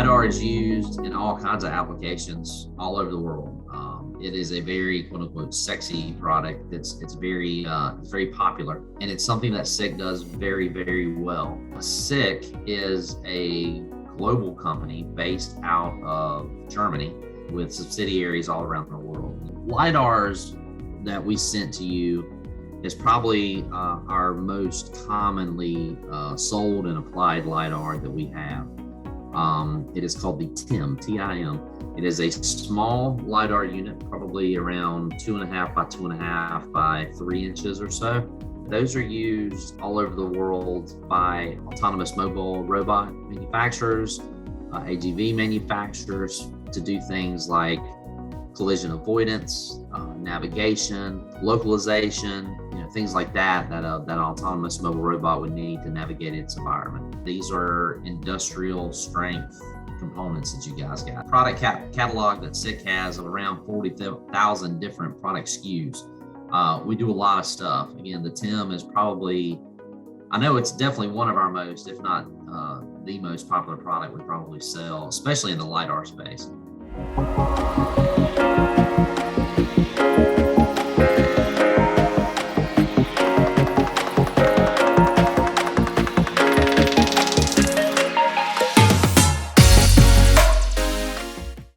LiDAR is used in all kinds of applications all over the world. It is a very quote unquote sexy product. It's very popular, and it's something that SICK does very, very well. SICK is a global company based out of Germany with subsidiaries all around the world. LiDARs that we sent to you is probably our most commonly sold and applied LiDAR that we have. It is called the TIM, T-I-M. It is a small LiDAR unit, probably around 2.5 by 2.5 by 3 inches or so. Those are used all over the world by autonomous mobile robot manufacturers, AGV manufacturers to do things like collision avoidance, navigation, localization, things like that an autonomous mobile robot would need to navigate its environment. These are industrial strength components that you guys got. Product catalog that SICK has of around 40,000 different product SKUs. We do a lot of stuff. Again, the TIM is probably, I know it's definitely one of our most, if not the most popular product we probably sell, especially in the LiDAR space.